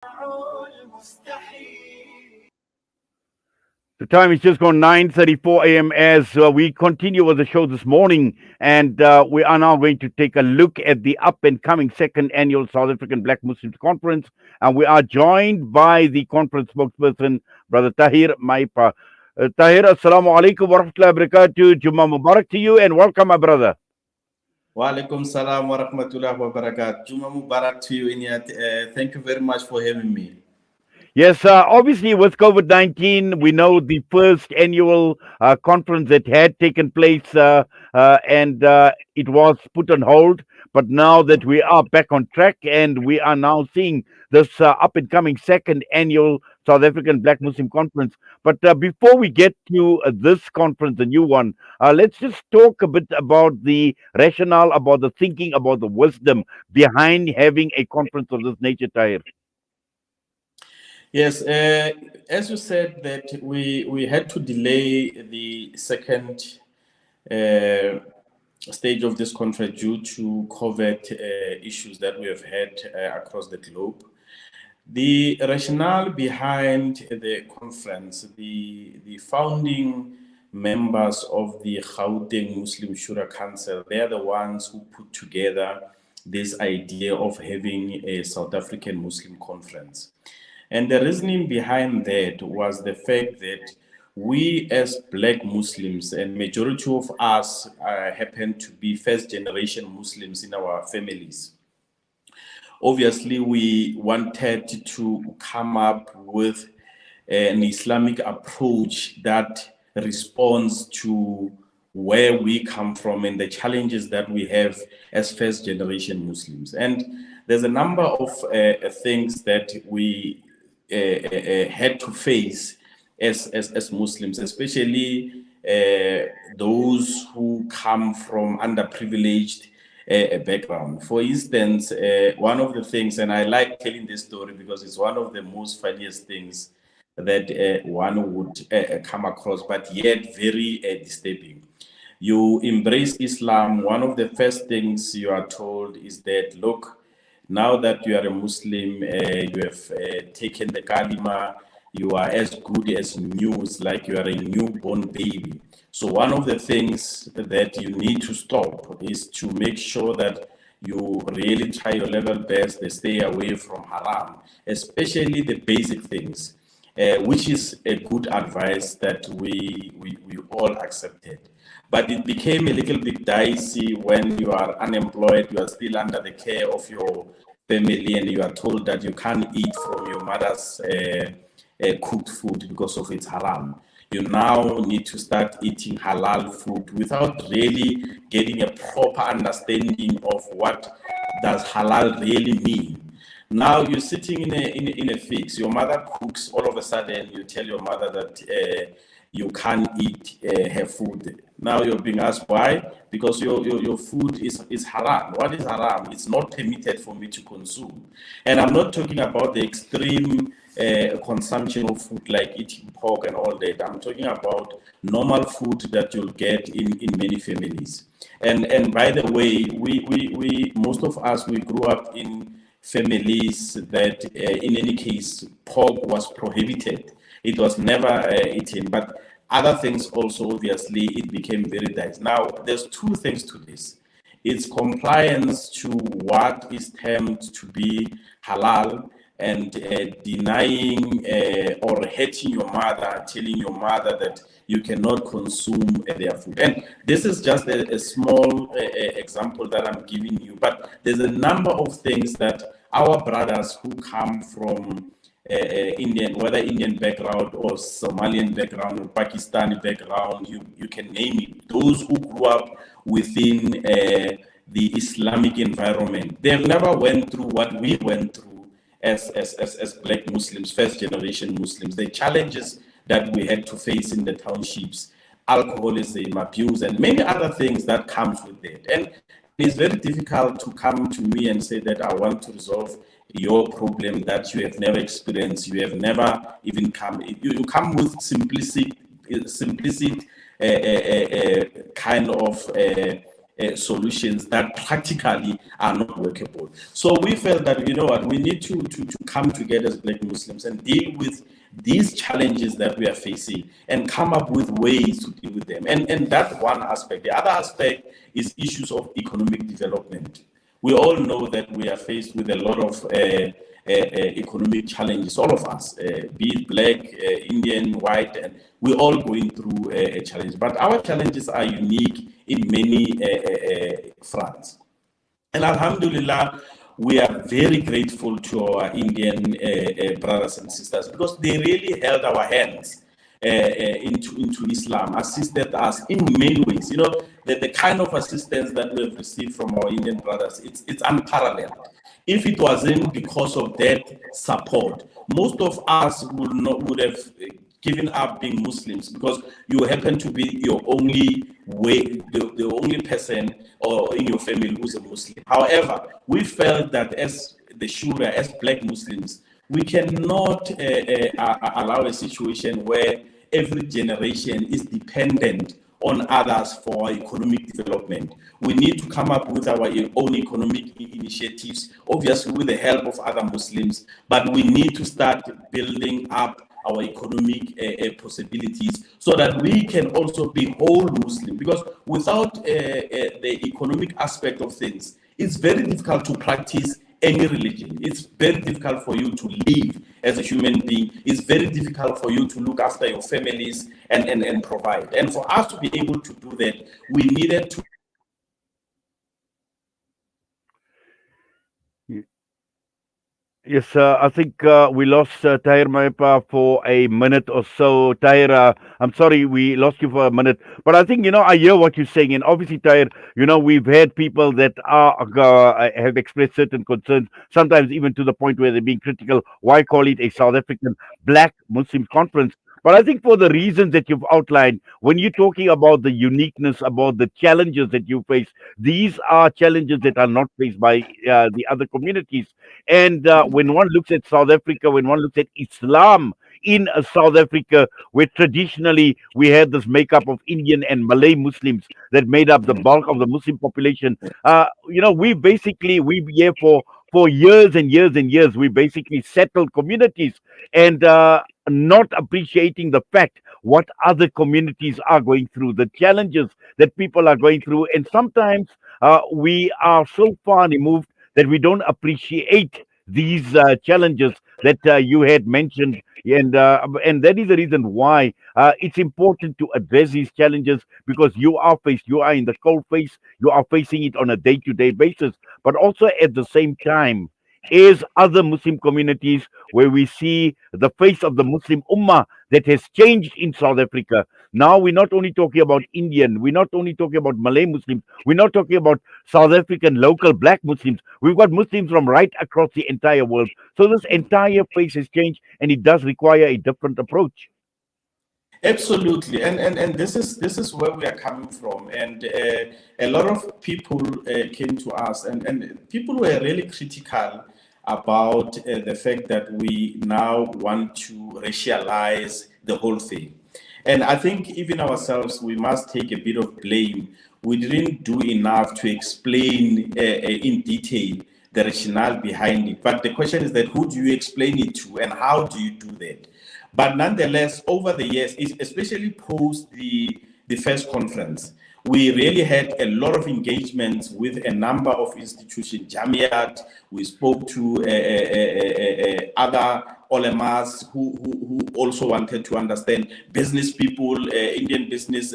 The time is just gone 9:34 a.m. as we continue with the show this morning, and we are now going to take a look at the up and coming second annual South African Black Muslims Conference, and we are joined by the conference spokesperson, Brother Tahir Maepa. Tahir, assalamu alaikum wa rahmatullahi wa barakatuh. Jummah Mubarak to you, and welcome, my brother. Wa alaikum salam wa rahmatullahi wa barakatuh. Jummah Mubarak to you, Inyat. Thank you very much for having me. Yes, obviously with COVID-19, we know the first annual conference that had taken place and it was put on hold. But now that we are back on track and we are now seeing this up and coming second annual South African Black Muslim Conference. But before we get to this conference, the new one, let's just talk a bit about the rationale, about the thinking, about the wisdom behind having a conference of this nature, Tahir. Yes, as you said that we had to delay the second stage of this conference due to COVID issues that we have had across the globe. The rationale behind the conference, the founding members of the Gauteng Muslim Shura Council, they are the ones who put together this idea of having a South African Muslim conference. And the reasoning behind that was the fact that we as Black Muslims, and majority of us happen to be first generation Muslims in our families. Obviously, we wanted to come up with an Islamic approach that responds to where we come from and the challenges that we have as first generation Muslims. And there's a number of things that we had to face as Muslims, especially those who come from underprivileged background. For instance, one of the things, and I like telling this story because it's one of the most funniest things that one would come across, but yet very disturbing. You embrace Islam, one of the first things you are told is that, look, now that you are a Muslim, you have taken the kalima, you are as good as new, it's like you are a newborn baby. So one of the things that you need to stop is to make sure that you really try your level best to stay away from haram, especially the basic things, which is a good advice that we all accepted. But it became a little bit dicey when you are unemployed, you are still under the care of your family, and you are told that you can't eat from your mother's cooked food because of its haram. You now need to start eating halal food without really getting a proper understanding of what does halal really mean. Now you're sitting in a fix. Your mother cooks. All of a sudden, you tell your mother that you can't eat her food. Now you're being asked why? Because your food is haram. What is haram? It's not permitted for me to consume. And I'm not talking about the extreme consumption of food like eating pork and all that. I'm talking about normal food that you'll get in many families. And by the way, we most of us, we grew up in families that in any case pork was prohibited. It was never eaten, but other things also, obviously, it became very dicey. Now, there's two things to this. It's compliance to what is termed to be halal, and denying or hating your mother, telling your mother that you cannot consume their food. And this is just a small example that I'm giving you, but there's a number of things that our brothers who come from Indian, whether Indian background or Somalian background or Pakistani background, you can name it. Those who grew up within the Islamic environment, they've never went through what we went through as Black Muslims, first generation Muslims. The challenges that we had to face in the townships, alcoholism, abuse, and many other things that comes with it. And it's very difficult to come to me and say that I want to resolve your problem that you have never experienced, you have never even come. You come with simplicity kind of solutions that practically are not workable. So we felt that, you know what, we need to come together as Black Muslims and deal with these challenges that we are facing and come up with ways to deal with them. And that's one aspect. The other aspect is issues of economic development. We all know that we are faced with a lot of economic challenges, all of us, be it black, Indian, white, and we're all going through a challenge. But our challenges are unique in many fronts. And Alhamdulillah, we are very grateful to our Indian brothers and sisters because they really held our hands into Islam, assisted us in many ways. You know, the kind of assistance that we have received from our Indian brothers, it's unparalleled. If it wasn't because of that support, most of us would have given up being Muslims because you happen to be your only way, the only person or in your family who's a Muslim. However, we felt that as the Shura, as Black Muslims, we cannot allow a situation where every generation is dependent on others for economic development. We need to come up with our own economic initiatives, obviously with the help of other Muslims, but we need to start building up our economic possibilities so that we can also be whole Muslim. Because without the economic aspect of things, it's very difficult to practice any religion. It's very difficult for you to live as a human being. It's very difficult for you to look after your families and provide. And for us to be able to do that, we needed to. Yes, I think we lost Tahir Maepa for a minute or so. Tahir, I'm sorry we lost you for a minute, but I think, I hear what you're saying. And obviously, Tahir, we've had people that have expressed certain concerns, sometimes even to the point where they're being critical. Why call it a South African Black Muslim conference? But I think for the reasons that you've outlined, when you're talking about the uniqueness, about the challenges that you face, these are challenges that are not faced by the other communities. And when one looks at South Africa, when one looks at Islam in South Africa, where traditionally we had this makeup of Indian and Malay Muslims that made up the bulk of the Muslim population, we here for years and years and years, we basically settled communities and not appreciating the fact what other communities are going through, the challenges that people are going through, and sometimes we are so far removed that we don't appreciate these challenges that you had mentioned, and that is the reason why it's important to address these challenges because you are in the cold face, you are facing it on a day-to-day basis, but also at the same time is other Muslim communities where we see the face of the Muslim Ummah that has changed in South Africa. Now we're not only talking about Indian, we're not only talking about Malay Muslims, we're not talking about South African local black Muslims. We've got Muslims from right across the entire world. So this entire face has changed and it does require a different approach. Absolutely, and this is where we are coming from, and a lot of people came to us, and people were really critical about the fact that we now want to racialize the whole thing, and I think even ourselves we must take a bit of blame. We didn't do enough to explain in detail the rationale behind it. But the question is that who do you explain it to, and how do you do that? But nonetheless, over the years, especially post the first conference, we really had a lot of engagements with a number of institutions, Jamiat. We spoke to other ulemas who also wanted to understand, business people, Indian business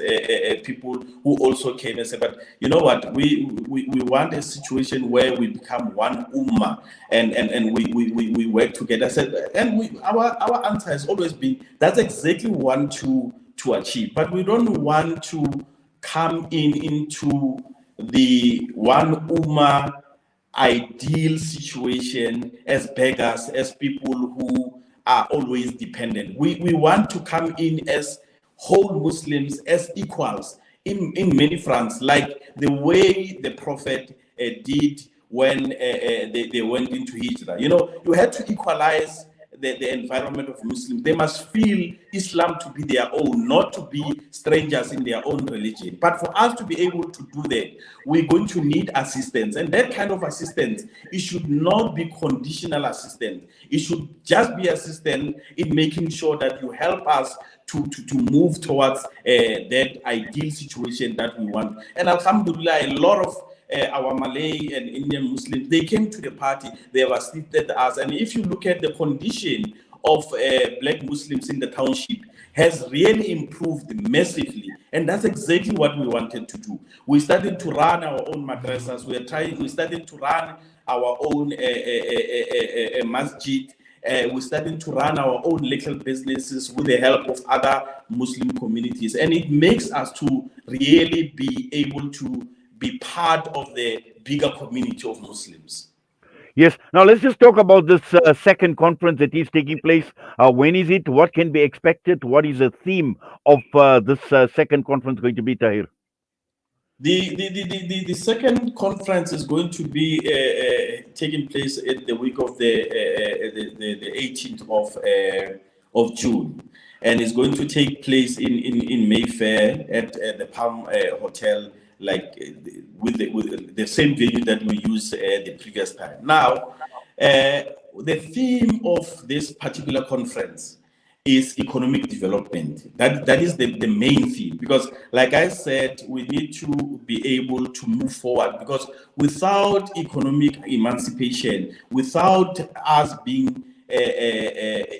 people who also came and said, but you know what, we want a situation where we become one ummah and we work together. I said, and our answer has always been, that's exactly what we want to achieve, but we don't want to come into the one ummah ideal situation as beggars, as people who are always dependent. We want to come in as whole Muslims, as equals in many fronts, like the way the Prophet did when they went into Hijrah. You know, you had to equalize the environment of Muslims. They must feel Islam to be their own, not to be strangers in their own religion. But for us to be able to do that, we're going to need assistance. And that kind of assistance, it should not be conditional assistance. It should just be assistance in making sure that you help us to move towards that ideal situation that we want. And alhamdulillah, a lot of our Malay and Indian Muslims, they came to the party, they have assisted us. And if you look at the condition of black Muslims in the township, has really improved massively. And that's exactly what we wanted to do. We started to run our own madrasas. We started to run our own masjid. We're starting to run our own little businesses with the help of other Muslim communities. And it makes us to really be able to be part of the bigger community of Muslims. Yes. Now let's just talk about this second conference that is taking place. When is it? What can be expected? What is the theme of this second conference going to be, Tahir? The second conference is going to be taking place in the week of the 18th of June, and it's going to take place in Mayfair at the Palm Hotel, like with the same venue that we used the previous time. Now, the theme of this particular conference is economic development. That is the main theme, because like I said, we need to be able to move forward, because without economic emancipation, without us being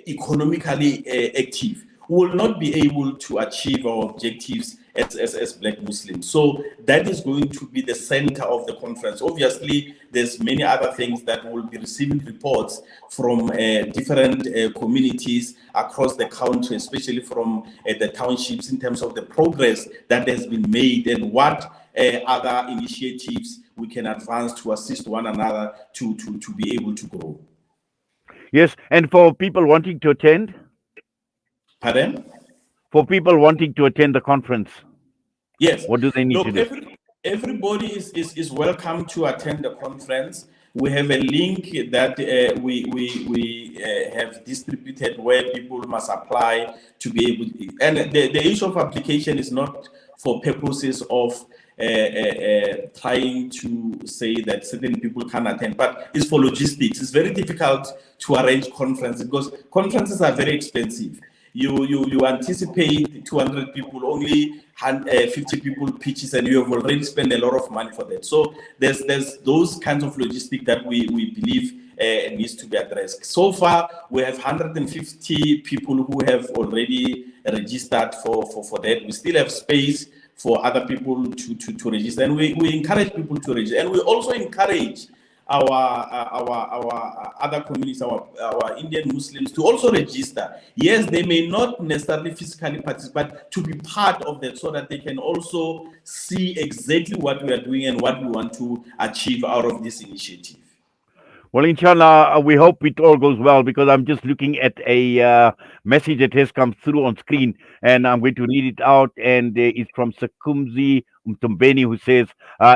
economically active, we will not be able to achieve our objectives as black Muslims. So that is going to be the center of the conference. Obviously, there's many other things that will be receiving reports from different communities across the country, especially from the townships, in terms of the progress that has been made and what other initiatives we can advance to assist one another to be able to grow. Yes, and for people wanting to attend? Pardon? For people wanting to attend the conference, yes, what do they need look, to do? everybody is welcome to attend the conference. We have a link that we have distributed where people must apply to be able to, and the issue of application is not for purposes of trying to say that certain people can attend, but it's for logistics. It's very difficult to arrange conferences because conferences are very expensive. You anticipate 200 people, only 50 people pitches, and you have already spent a lot of money for that. So there's those kinds of logistics that we believe needs to be addressed. So far, we have 150 people who have already registered for that. We still have space for other people to register, and we encourage people to register, and we also encourage our other communities, our Indian Muslims to also register. Yes, they may not necessarily physically participate, but to be part of that so that they can also see exactly what we are doing and what we want to achieve out of this initiative. Well, inshallah, we hope it all goes well, because I'm just looking at a message that has come through on screen, and I'm going to read it out. And it's from Sakumzi Mtumbeni, who says,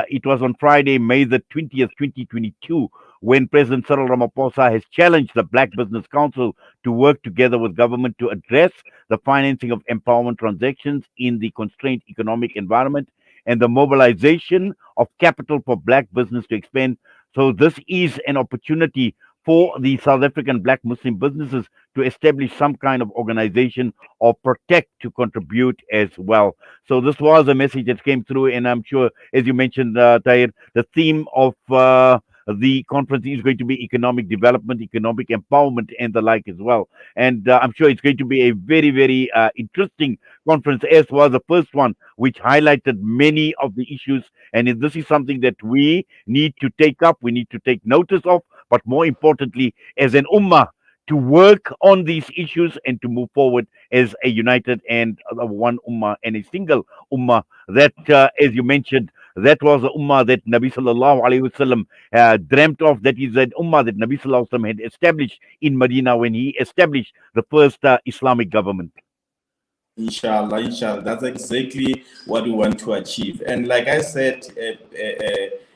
it was on Friday, May the 20th, 2022, when President Cyril Ramaphosa has challenged the Black Business Council to work together with government to address the financing of empowerment transactions in the constrained economic environment and the mobilization of capital for black business to expand. So this is an opportunity for the South African black Muslim businesses to establish some kind of organization or protect to contribute as well. So this was a message that came through, and I'm sure, as you mentioned, Tahir, the theme of the conference is going to be economic development, economic empowerment, and the like as well. And I'm sure it's going to be a very, very interesting conference, as was the first one, which highlighted many of the issues. And this is something that we need to take up, we need to take notice of, but more importantly, as an ummah, to work on these issues and to move forward as a united and one ummah and a single ummah. That, as you mentioned, that was the ummah that Nabi Sallallahu Alaihi Wasallam dreamt of. That is an ummah that Nabi Sallallahu Alaihi Wasallam had established in Medina when he established the first Islamic government. Inshallah, that's exactly what we want to achieve. And like I said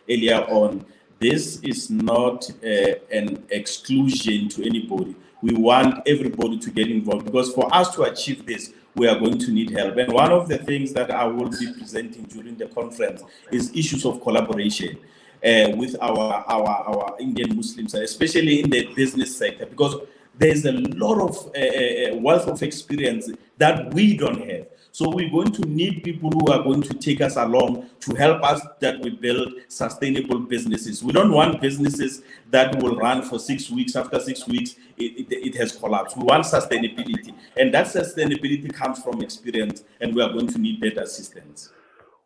earlier on, this is not an exclusion to anybody. We want everybody to get involved, because for us to achieve this, we are going to need help. And one of the things that I will be presenting during the conference is issues of collaboration with our Indian Muslims, especially in the business sector, because there's a lot of wealth of experience that we don't have. So we're going to need people who are going to take us along to help us that we build sustainable businesses. We don't want businesses that will run for 6 weeks. After 6 weeks, it has collapsed. We want sustainability. And that sustainability comes from experience, and we are going to need better assistance.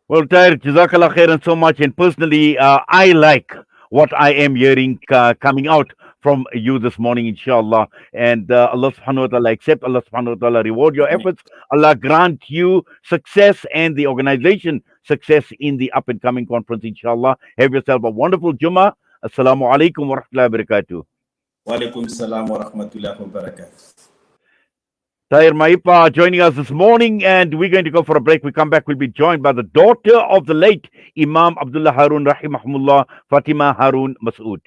Well, Tahir, Jazakallah khairan so much. And personally, I like what I am hearing coming out from you this morning, inshallah. And Allah subhanahu wa ta'ala accept, Allah subhanahu wa ta'ala reward your efforts. Allah grant you success and the organization success in the up and coming conference, inshallah. Have yourself a wonderful Jummah. Assalamu alaikum wa rahmatullahi wa barakatuh. Wa alaikum salam wa rahmatullahi wa barakatuh. Tahir Maepa joining us this morning, and we're going to go for a break. We come back, we'll be joined by the daughter of the late Imam Abdullah Harun Rahimahullah, Fatima Harun Masood.